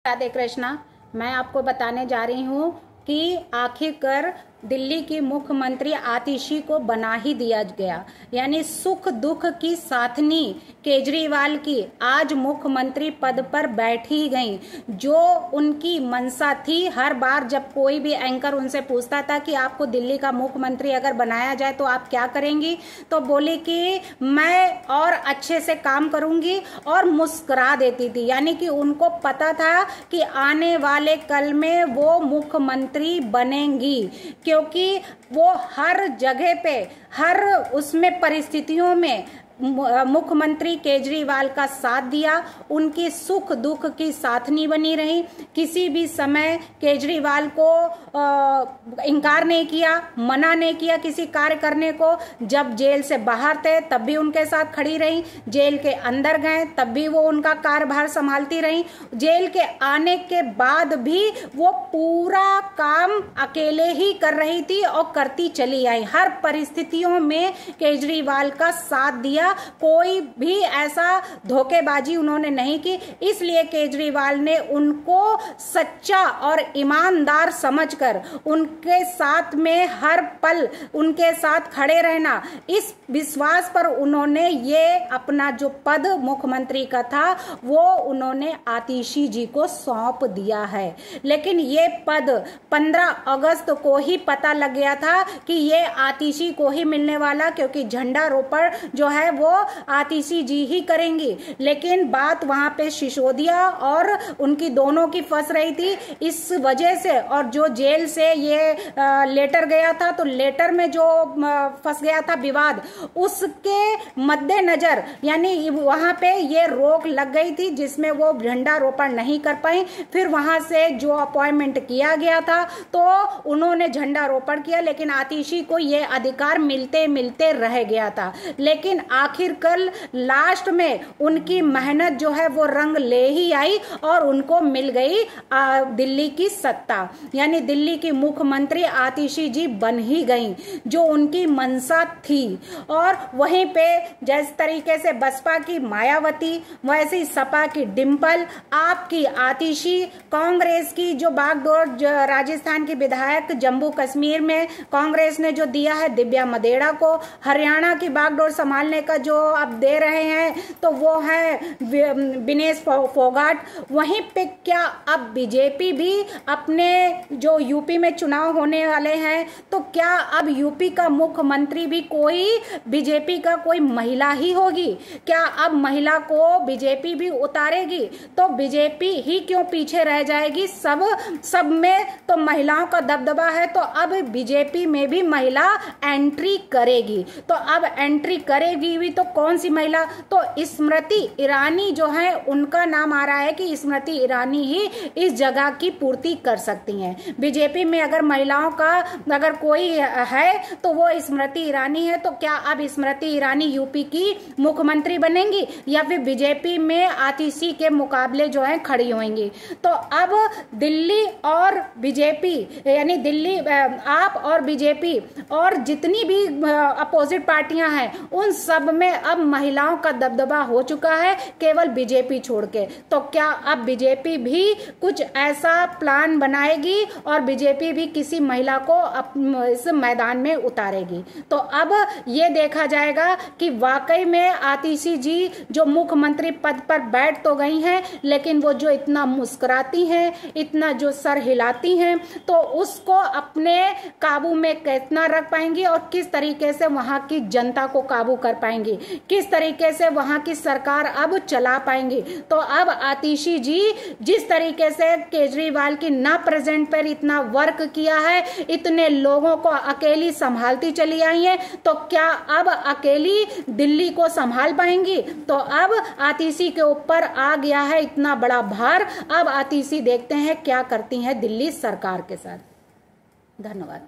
राधे कृष्णा। मैं आपको बताने जा रही हूँ कि आखिरकार दिल्ली की मुख्यमंत्री आतिशी को बना ही दिया गया, यानी सुख दुख की साथनी केजरीवाल की आज मुख्यमंत्री पद पर बैठ ही गई। जो उनकी मंशा थी, हर बार जब कोई भी एंकर उनसे पूछता था कि आपको दिल्ली का मुख्यमंत्री अगर बनाया जाए तो आप क्या करेंगी, तो बोली कि मैं और अच्छे से काम करूंगी और मुस्कुरा देती थी। यानी कि उनको पता था कि आने वाले कल में वो मुख्यमंत्री बनेंगी, क्योंकि वो हर जगह पे हर उसमें परिस्थितियों में मुख्यमंत्री केजरीवाल का साथ दिया, उनकी सुख दुख की साथनी बनी रही। किसी भी समय केजरीवाल को इनकार नहीं किया, मना नहीं किया किसी कार्य करने को। जब जेल से बाहर थे तब भी उनके साथ खड़ी रही, जेल के अंदर गए तब भी वो उनका कार्यभार संभालती रही, जेल के आने के बाद भी वो पूरा काम अकेले ही कर रही थी और करती चली आई। हर परिस्थितियों में केजरीवाल का साथ दिया, कोई भी ऐसा धोखेबाजी उन्होंने नहीं की। इसलिए केजरीवाल ने उनको सच्चा और ईमानदार समझकर उनके साथ में हर पल उनके साथ खड़े रहना, इस विश्वास पर उन्होंने ये अपना जो पद मुख्यमंत्री का था वो उन्होंने आतिशी जी को सौंप दिया है। लेकिन ये पद 15 अगस्त को ही पता लग गया था कि ये आतिशी को ही मिलने वाला, क्योंकि झंडारोपण जो है वो आतिशी जी ही करेंगी। लेकिन बात वहां पे सिसोदिया और उनकी दोनों की फंस रही थी इस वजह से, और जो जेल से ये लेटर गया था तो लेटर में जो फंस गया था विवाद, उसके मद्देनजर यानी वहां पे ये रोक लग गई थी जिसमें वो झंडारोपण नहीं कर पाई। फिर वहां से जो अपॉइंटमेंट किया गया था तो उन्होंने झंडारोपण किया, लेकिन आतिशी को ये अधिकार मिलते मिलते रह गया था। लेकिन आखिरकार लास्ट में उनकी मेहनत जो है वो रंग ले ही आई और उनको मिल गई दिल्ली की सत्ता, यानी दिल्ली की मुख्यमंत्री आतिशी जी बन ही गई, जो उनकी मंशा थी। और वहीं पे जिस तरीके से बसपा की मायावती, वैसे ही सपा की डिंपल, आपकी आतिशी, कांग्रेस की जो बागडोर राजस्थान की विधायक जम्मू कश्मीर में कांग्रेस ने जो दिया है दिव्या मदेड़ा को, हरियाणा की बागडोर संभालने का जो अब दे रहे हैं तो वो है विनेश फोगाट। वहीं पे क्या अब बीजेपी भी अपने जो यूपी में चुनाव होने वाले हैं तो क्या अब यूपी का मुख्यमंत्री भी कोई बीजेपी का कोई महिला ही होगी? क्या अब महिला को बीजेपी भी उतारेगी? तो बीजेपी ही क्यों पीछे रह जाएगी? सब में तो महिलाओं का दबदबा है, तो अब बीजेपी में भी महिला एंट्री करेगी। तो अब एंट्री करेगी भी तो कौन सी महिला? तो स्मृति ईरानी जो है उनका नाम आ रहा है कि स्मृति ईरानी ही इस जगह की पूर्ति कर सकती हैं। बीजेपी में अगर महिलाओं का अगर कोई है तो वो स्मृति ईरानी है। तो क्या अब स्मृति ईरानी यूपी की मुख्यमंत्री बनेंगी या फिर बीजेपी में आतिशी के मुकाबले जो है खड़ी होंगी? तो अब दिल्ली और बीजेपी यानी दिल्ली आप और बीजेपी और जितनी भी अपोजिट पार्टियां हैं उन सब में अब महिलाओं का दबदबा हो चुका है, केवल बीजेपी छोड़ के। तो क्या अब बीजेपी भी कुछ ऐसा प्लान बनाएगी और बीजेपी भी किसी महिला को इस मैदान में उतारेगी? तो अब ये देखा जाएगा कि वाकई में आतिशी जी जो मुख्यमंत्री पद पर बैठ तो गई हैं, लेकिन वो जो इतना मुस्कुराती हैं, इतना जो सर हिलाती हैं, तो उसको अपने काबू में कितना रख पाएंगी और किस तरीके से वहां की जनता को काबू कर पाएंगी, किस तरीके से वहां की सरकार अब चला पाएंगी। तो अब आतिशी जी जिस तरीके से केजरीवाल की ना प्रेजेंट पर इतना वर्क किया है, इतने लोगों को अकेली संभालती चली आई है, तो क्या अब अकेली दिल्ली को संभाल पाएंगी? तो अब आतिशी के ऊपर आ गया है इतना बड़ा भार। अब आतिशी देखते हैं क्या करती हैं दिल्ली सरकार के साथ। धन्यवाद।